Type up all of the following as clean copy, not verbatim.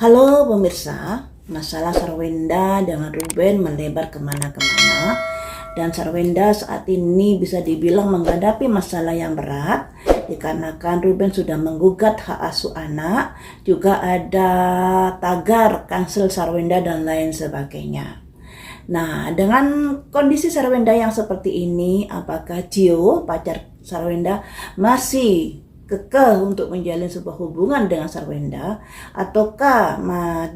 Halo pemirsa, masalah Sarwenda dengan Ruben melebar kemana-kemana dan Sarwenda saat ini bisa dibilang menghadapi masalah yang berat dikarenakan Ruben sudah menggugat hak asuh anak, juga ada tagar cancel Sarwenda dan lain sebagainya. Nah, dengan kondisi Sarwenda yang seperti ini, apakah Gio, pacar Sarwenda, masih kekeh untuk menjalin sebuah hubungan dengan Sarwenda, ataukah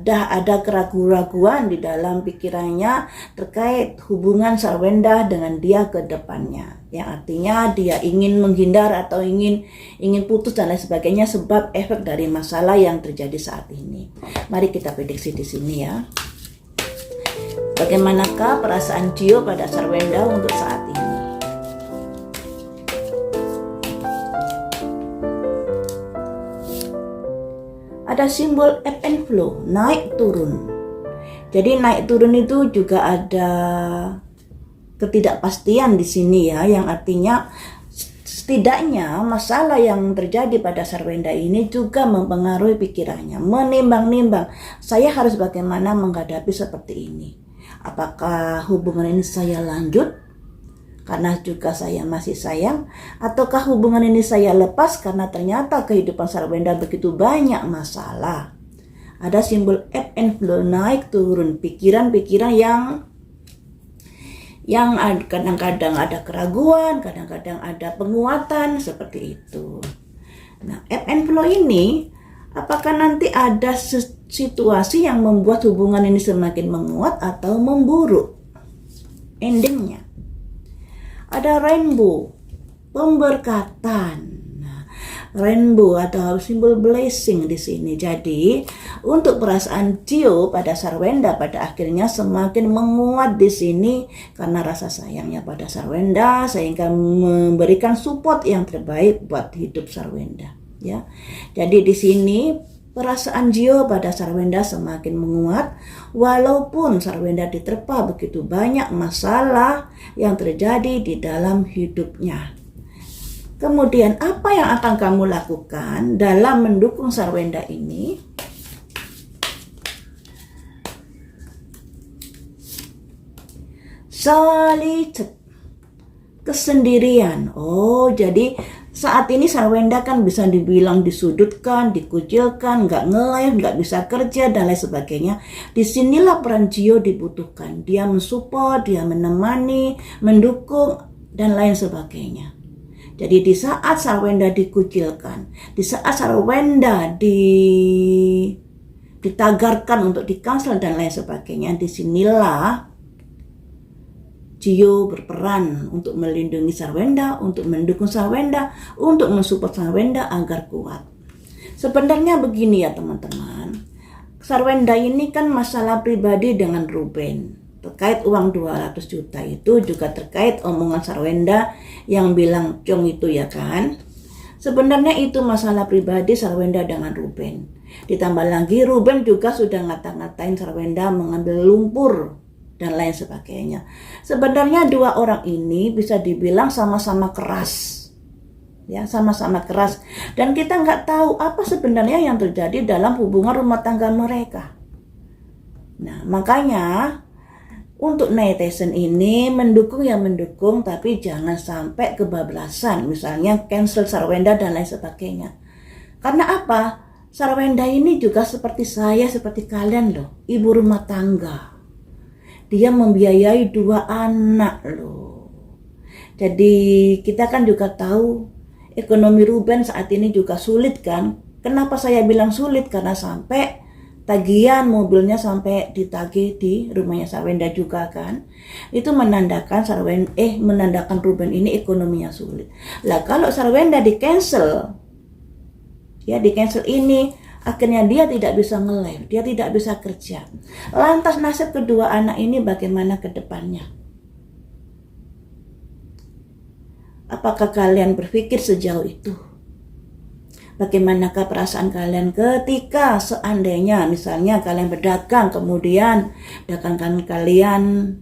ada keraguan-raguan di dalam pikirannya terkait hubungan Sarwenda dengan dia ke depannya, yang artinya dia ingin menghindar atau ingin putus dan lain sebagainya sebab efek dari masalah yang terjadi saat ini. Mari kita prediksi di sini ya. Bagaimanakah perasaan Gio pada Sarwenda untuk saat ini? Ada simbol ebb and flow, naik turun. Jadi naik turun itu juga ada ketidakpastian di sini ya, yang artinya setidaknya masalah yang terjadi pada Sarwenda ini juga mempengaruhi pikirannya, menimbang-nimbang, saya harus bagaimana menghadapi seperti ini. Apakah hubungan ini saya lanjut karena juga saya masih sayang, ataukah hubungan ini saya lepas karena ternyata kehidupan Sarwenda begitu banyak masalah. Ada simbol ebb and flow, naik turun, pikiran-pikiran yang kadang-kadang ada keraguan, kadang-kadang ada penguatan, seperti itu. Nah, ebb and flow ini, apakah nanti ada situasi yang membuat hubungan ini semakin menguat atau memburuk? Endingnya ada rainbow, pemberkatan. Nah, rainbow atau simbol blessing di sini. Jadi, untuk perasaan Gio pada Sarwenda pada akhirnya semakin menguat di sini karena rasa sayangnya pada Sarwenda, sehingga memberikan support yang terbaik buat hidup Sarwenda, ya. Jadi di sini perasaan Gio pada Sarwenda semakin menguat walaupun Sarwenda diterpa begitu banyak masalah yang terjadi di dalam hidupnya. Kemudian apa yang akan kamu lakukan dalam mendukung Sarwenda ini? Solitude, kesendirian. Oh, jadi saat ini Sarwenda kan bisa dibilang disudutkan, dikucilkan, nggak nge-live, nggak bisa kerja, dan lain sebagainya. Disinilah peran Gio dibutuhkan. Dia mensupport, dia menemani, mendukung, dan lain sebagainya. Jadi di saat Sarwenda dikucilkan, di saat Sarwenda ditagarkan untuk di-cancel dan lain sebagainya, disinilah Gio berperan untuk melindungi Sarwenda, untuk mendukung Sarwenda, untuk mensupport Sarwenda agar kuat. Sebenarnya begini ya teman-teman, Sarwenda ini kan masalah pribadi dengan Ruben. Terkait uang 200 juta itu juga terkait omongan Sarwenda yang bilang Cong itu ya kan. Sebenarnya itu masalah pribadi Sarwenda dengan Ruben. Ditambah lagi Ruben juga sudah ngata-ngatain Sarwenda mengambil lumpur dan lain sebagainya. Sebenarnya dua orang ini bisa dibilang sama-sama keras, ya, sama-sama keras, dan kita nggak tahu apa sebenarnya yang terjadi dalam hubungan rumah tangga mereka. Nah, makanya untuk netizen ini mendukung ya mendukung, tapi jangan sampai kebablasan, misalnya cancel Sarwenda dan lain sebagainya. Karena apa? Sarwenda ini juga seperti saya, seperti kalian loh, ibu rumah tangga. Dia membiayai 2 anak loh. Jadi kita kan juga tahu ekonomi Ruben saat ini juga sulit kan. Kenapa saya bilang sulit? Karena sampai tagihan mobilnya sampai ditagih di rumahnya Sarwenda juga kan. Itu menandakan menandakan Ruben ini ekonominya sulit. Lah kalau Sarwenda di-cancel, ya di-cancel ini, akhirnya dia tidak bisa nge-live, dia tidak bisa kerja. Lantas nasib kedua anak ini bagaimana ke depannya? Apakah kalian berpikir sejauh itu? Bagaimanakah perasaan kalian ketika seandainya misalnya kalian berdagang, kemudian dagangan kalian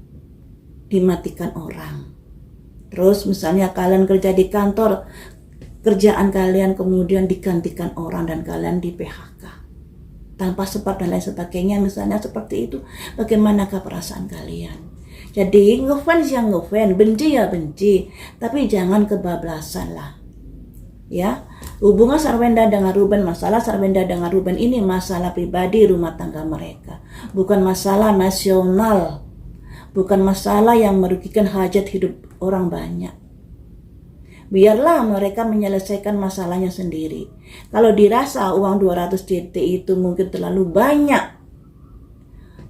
dimatikan orang? Terus misalnya kalian kerja di kantor, kerjaan kalian kemudian digantikan orang dan kalian di PHK. tanpa sebab dan lain sebagainya, misalnya seperti itu. Bagaimanakah perasaan kalian? Jadi ngefans ya ngefans, benci ya benci, tapi jangan kebablasan lah. Ya, hubungan Sarwenda dengan Ruben, masalah Sarwenda dengan Ruben ini masalah pribadi rumah tangga mereka, bukan masalah nasional, bukan masalah yang merugikan hajat hidup orang banyak. Biarlah mereka menyelesaikan masalahnya sendiri. Kalau dirasa uang 200 JT itu mungkin terlalu banyak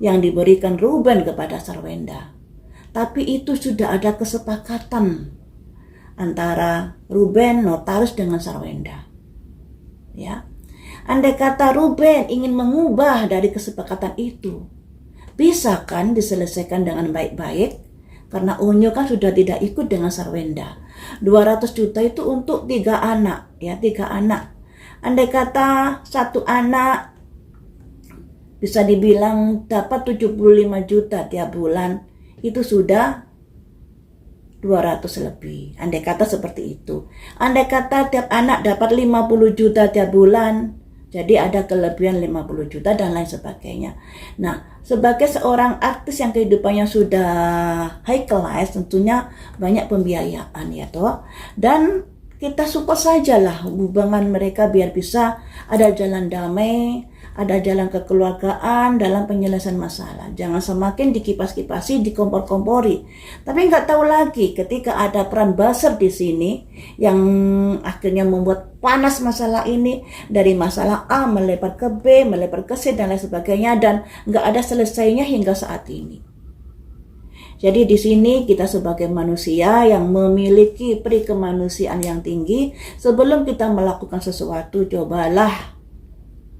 yang diberikan Ruben kepada Sarwenda, tapi itu sudah ada kesepakatan antara Ruben notaris dengan Sarwenda. Ya, andai kata Ruben ingin mengubah dari kesepakatan itu, bisa kan diselesaikan dengan baik-baik? Karena Unyu kan sudah tidak ikut dengan Sarwenda. 200 juta itu untuk 3 anak, ya, 3 anak. Andai kata satu anak bisa dibilang dapat 75 juta tiap bulan, itu sudah 200 lebih. Andai kata seperti itu. Andai kata tiap anak dapat 50 juta tiap bulan, jadi ada kelebihan 50 juta dan lain sebagainya. Nah, sebagai seorang artis yang kehidupannya sudah high class, tentunya banyak pembiayaan ya toh. Dan kita support sajalah hubungan mereka biar bisa ada jalan damai, ada jalan kekeluargaan dalam penyelesaian masalah. Jangan semakin dikipas-kipasi, dikompor-kompori. Tapi nggak tahu lagi ketika ada peran buzzer di sini yang akhirnya membuat panas masalah ini, dari masalah A melebar ke B, melebar ke C dan lain sebagainya, dan nggak ada selesainya hingga saat ini. Jadi di sini kita sebagai manusia yang memiliki peri kemanusiaan yang tinggi, sebelum kita melakukan sesuatu, cobalah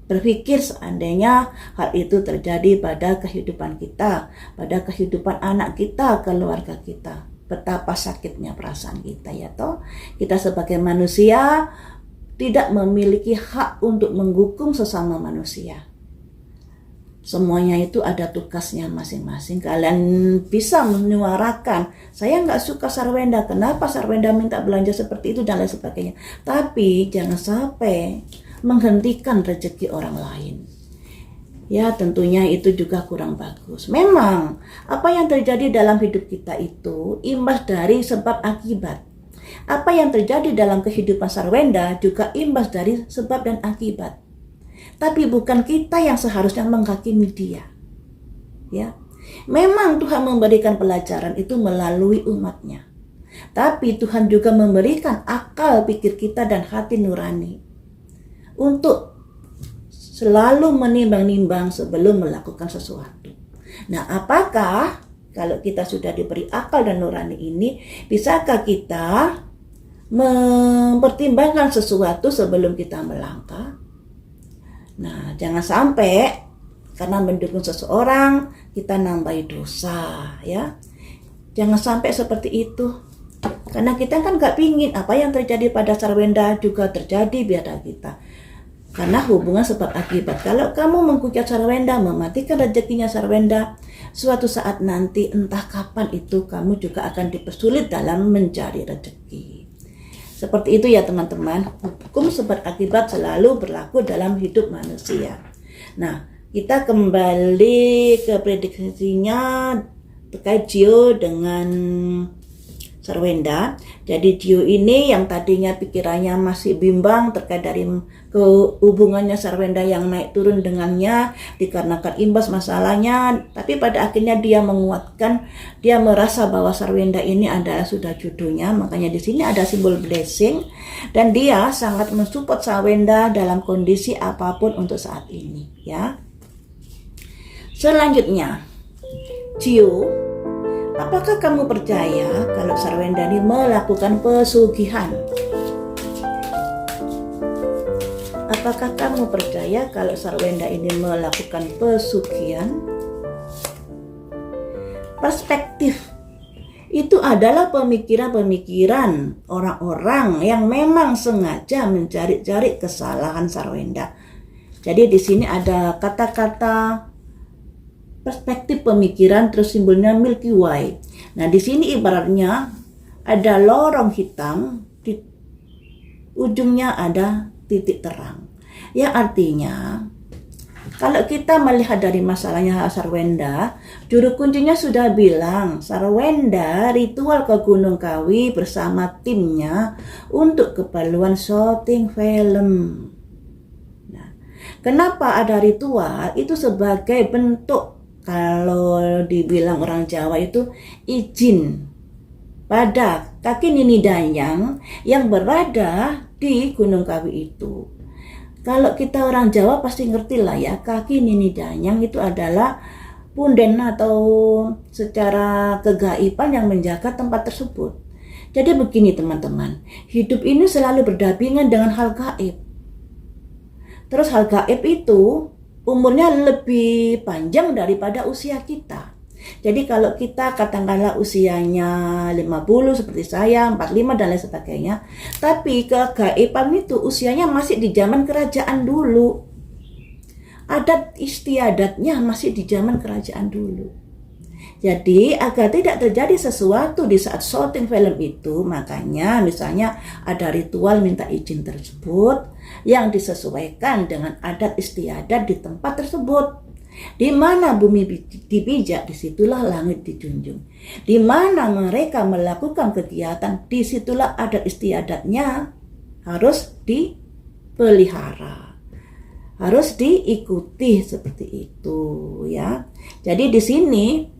berpikir seandainya hal itu terjadi pada kehidupan kita, pada kehidupan anak kita, keluarga kita. Betapa sakitnya perasaan kita ya toh. Kita sebagai manusia tidak memiliki hak untuk menghukum sesama manusia. Semuanya itu ada tugasnya masing-masing. Kalian bisa menyuarakan, saya nggak suka Sarwenda, kenapa Sarwenda minta belanja seperti itu dan lain sebagainya. Tapi jangan sampai menghentikan rezeki orang lain. Ya, tentunya itu juga kurang bagus. Memang apa yang terjadi dalam hidup kita itu imbas dari sebab akibat. Apa yang terjadi dalam kehidupan Sarwenda juga imbas dari sebab dan akibat. Tapi bukan kita yang seharusnya menghakimi dia. Ya. Memang Tuhan memberikan pelajaran itu melalui umatnya. Tapi Tuhan juga memberikan akal pikir kita dan hati nurani untuk selalu menimbang-nimbang sebelum melakukan sesuatu. Nah, apakah kalau kita sudah diberi akal dan nurani ini, bisakah kita mempertimbangkan sesuatu sebelum kita melangkah? Nah, jangan sampai karena mendukung seseorang kita nambahi dosa, ya. Jangan sampai seperti itu. Karena kita kan gak pingin apa yang terjadi pada Sarwenda juga terjadi pada kita. Karena hubungan sebab akibat. Kalau kamu menghujat Sarwenda, mematikan rezekinya Sarwenda, suatu saat nanti entah kapan itu kamu juga akan dipersulit dalam mencari rezeki. Seperti itu ya teman-teman. Hukum sebab akibat selalu berlaku dalam hidup manusia. Nah, kita kembali ke prediksinya terkait Gio dengan Sarwenda. Jadi Gio ini yang tadinya pikirannya masih bimbang terkait dari hubungannya Sarwenda yang naik turun dengannya dikarenakan imbas masalahnya, tapi pada akhirnya dia menguatkan, dia merasa bahwa Sarwenda ini adalah sudah jodohnya, makanya di sini ada simbol blessing dan dia sangat mensupport Sarwenda dalam kondisi apapun untuk saat ini, ya. Selanjutnya, Gio, apakah kamu percaya kalau Sarwenda ini melakukan pesugihan? Apakah kamu percaya kalau Sarwenda ini melakukan pesugihan? Perspektif itu adalah pemikiran-pemikiran orang-orang yang memang sengaja mencari-cari kesalahan Sarwenda. Jadi di sini ada kata-kata perspektif pemikiran, terus simbolnya Milky Way. Nah, di sini ibaratnya ada lorong hitam, di ujungnya ada titik terang. Ya, artinya Kalau kita melihat dari masalahnya Sarwenda, juru kuncinya sudah bilang, Sarwenda ritual ke Gunung Kawi bersama timnya untuk keperluan syuting film. Nah, kenapa ada ritual? Itu sebagai bentuk, kalau dibilang orang Jawa itu, izin pada kaki Nini Dayang yang berada di Gunung Kawi itu. Kalau kita orang Jawa pasti ngerti lah ya, kaki Nini Dayang itu adalah punden atau secara kegaiban yang menjaga tempat tersebut. Jadi begini teman-teman, hidup ini selalu berdampingan dengan hal gaib. Terus hal gaib itu umurnya lebih panjang daripada usia kita. Jadi kalau kita katakanlah usianya 50 seperti saya, 45 dan lain sebagainya, tapi kegaiban itu usianya masih di zaman kerajaan dulu. Adat istiadatnya masih di zaman kerajaan dulu. Jadi agar tidak terjadi sesuatu di saat syuting film itu, makanya misalnya ada ritual minta izin tersebut yang disesuaikan dengan adat istiadat di tempat tersebut. Di mana bumi dipijak, disitulah langit dijunjung. Di mana mereka melakukan kegiatan, disitulah adat istiadatnya harus dipelihara, harus diikuti seperti itu ya. Jadi di sini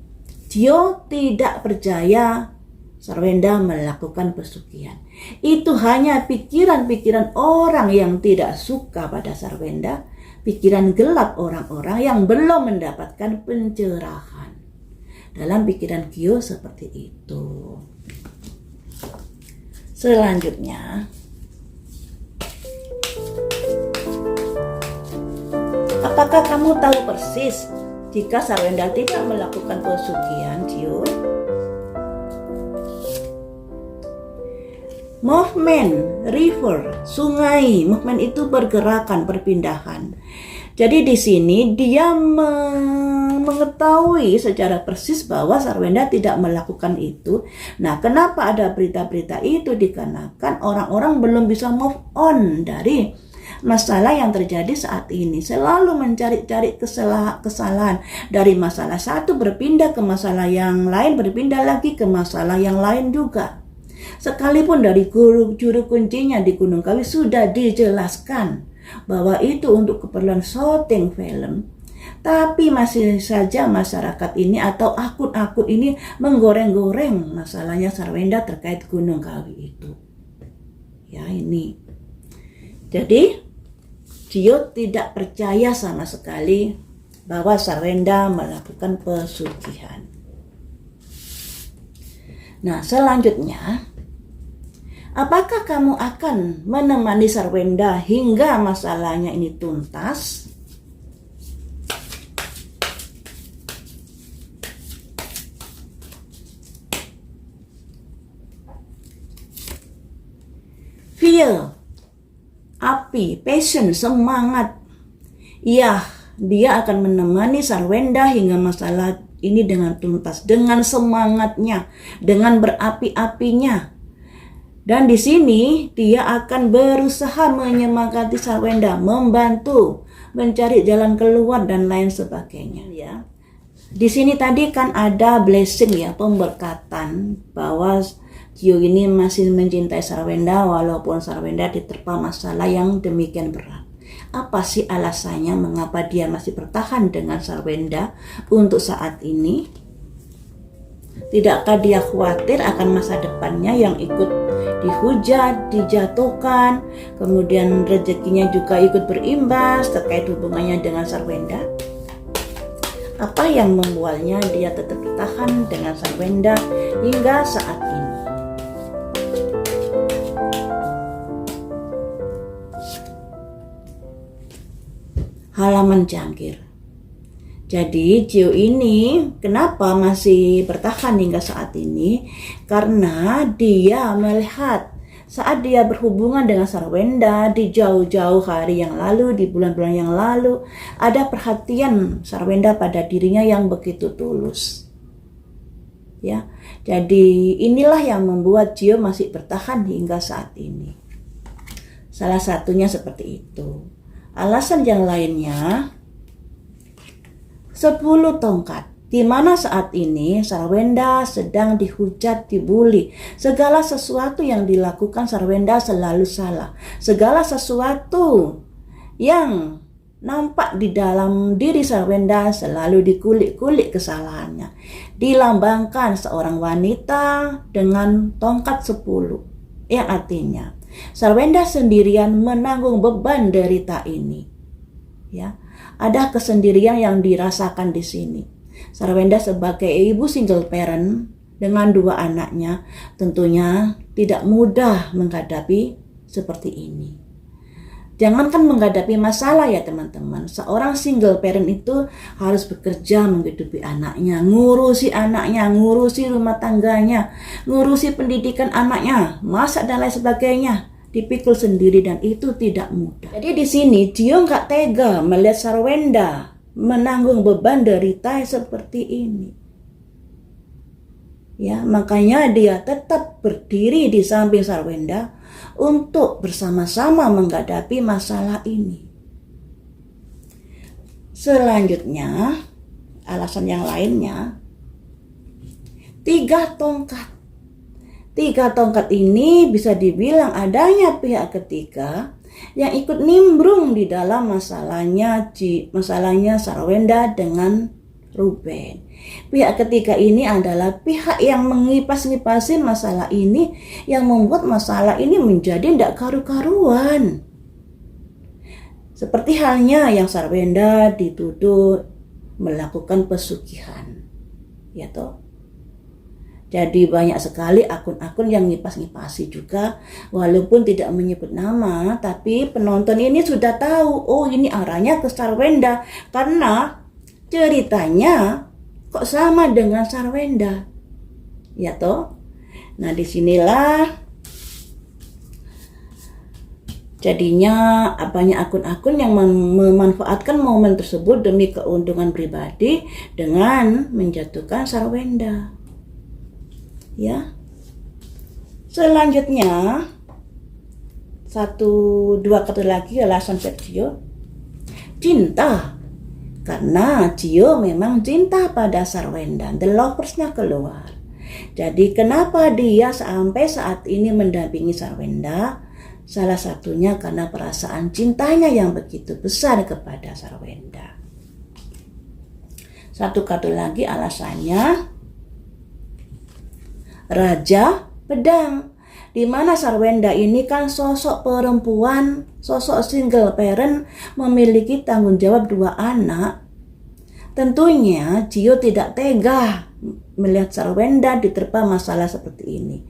Cio tidak percaya Sarwenda melakukan pesugihan. Itu hanya pikiran-pikiran orang yang tidak suka pada Sarwenda, pikiran gelap orang-orang yang belum mendapatkan pencerahan. Dalam pikiran Gio seperti itu. Selanjutnya, apakah kamu tahu persis jika Sarwenda tidak melakukan pesugihan, Gio? Movement, river, sungai, movement itu pergerakan, perpindahan. Jadi di sini dia mengetahui secara persis bahwa Sarwenda tidak melakukan itu. Nah, kenapa ada berita-berita itu? Dikarenakan orang-orang belum bisa move on dari masalah yang terjadi saat ini. Selalu mencari-cari kesalahan. Dari masalah satu berpindah ke masalah yang lain, berpindah lagi ke masalah yang lain juga. Sekalipun dari juru kuncinya di Gunung Kawi sudah dijelaskan bahwa itu untuk keperluan syuting film, tapi masih saja masyarakat ini atau akun-akun ini menggoreng-goreng masalahnya Sarwenda terkait Gunung Kawi itu. Ya ini. Jadi Cio tidak percaya sama sekali bahwa Sarwenda melakukan pesugihan. Nah, selanjutnya, apakah kamu akan menemani Sarwenda hingga masalahnya ini tuntas? Feel, api, passion, semangat. Ya, dia akan menemani Sarwenda hingga masalah ini dengan tuntas, dengan semangatnya, dengan berapi-apinya. Dan di sini dia akan berusaha menyemangati Sarwenda, membantu mencari jalan keluar dan lain sebagainya ya. Di sini tadi kan ada blessing ya, pemberkatan bahwa Cio ini masih mencintai Sarwenda walaupun Sarwenda diterpa masalah yang demikian berat. Apa sih alasannya mengapa dia masih bertahan dengan Sarwenda untuk saat ini? Tidakkah dia khawatir akan masa depannya yang ikut dihujat, dijatuhkan, kemudian rezekinya juga ikut berimbas terkait hubungannya dengan Sarwenda? Apa yang membuatnya dia tetap bertahan dengan Sarwenda hingga saat ini? Halaman cangkir. Jadi Cio ini kenapa masih bertahan hingga saat ini? Karena dia melihat saat dia berhubungan dengan Sarwenda di jauh-jauh hari yang lalu, di bulan-bulan yang lalu, ada perhatian Sarwenda pada dirinya yang begitu tulus. Ya, jadi inilah yang membuat Cio masih bertahan hingga saat ini. Salah satunya seperti itu. Alasan yang lainnya, 10 tongkat. Di mana saat ini Sarwenda sedang dihujat, dibully. Segala sesuatu yang dilakukan Sarwenda selalu salah. Segala sesuatu yang nampak di dalam diri Sarwenda selalu dikulik-kulik kesalahannya. Dilambangkan seorang wanita dengan tongkat 10. Yang artinya Sarwenda sendirian menanggung beban derita ini. Ya, ada kesendirian yang dirasakan di sini. Sarwenda sebagai ibu single parent dengan 2 anaknya tentunya tidak mudah menghadapi seperti ini. Jangankan menghadapi masalah ya teman-teman, seorang single parent itu harus bekerja menghidupi anaknya, ngurusi rumah tangganya, ngurusi pendidikan anaknya, masak dan lain sebagainya, dipikul sendiri dan itu tidak mudah. Jadi di sini Cio nggak tega melihat Sarwenda menanggung beban derita seperti ini. Ya, makanya dia tetap berdiri di samping Sarwenda untuk bersama-sama menghadapi masalah ini. Selanjutnya, alasan yang lainnya, 3 tongkat. 3 tongkat ini bisa dibilang adanya pihak ketiga yang ikut nimbrung di dalam masalahnya Sarwenda dengan Ruben. Pihak ketiga ini adalah pihak yang mengipas-ngipasi masalah ini, yang membuat masalah ini menjadi tidak karu-karuan. Seperti halnya yang Sarwenda dituduh melakukan pesugihan. Ya toh? Jadi banyak sekali akun-akun yang ngipas-ngipasi juga, walaupun tidak menyebut nama, tapi penonton ini sudah tahu, oh ini arahnya ke Sarwenda karena ceritanya kok sama dengan Sarwenda. Ya toh? Nah, disinilah jadinya banyak akun-akun yang memanfaatkan momen tersebut demi keuntungan pribadi dengan menjatuhkan Sarwenda. Ya. Selanjutnya 1-2 kata lagi alasan Cio. Cinta. Karena Cio memang cinta pada Sarwenda, the loversnya keluar. Jadi kenapa dia sampai saat ini mendampingi Sarwenda? Salah satunya karena perasaan cintanya yang begitu besar kepada Sarwenda. 1 kata lagi alasannya, Raja Pedang. Di mana Sarwenda ini kan sosok perempuan, sosok single parent, memiliki tanggung jawab 2 anak. Tentunya Cio tidak tega melihat Sarwenda diterpa masalah seperti ini.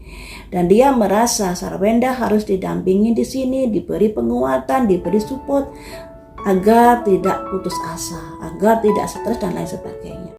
Dan dia merasa Sarwenda harus didampingi di sini, diberi penguatan, diberi support agar tidak putus asa, agar tidak stres dan lain sebagainya.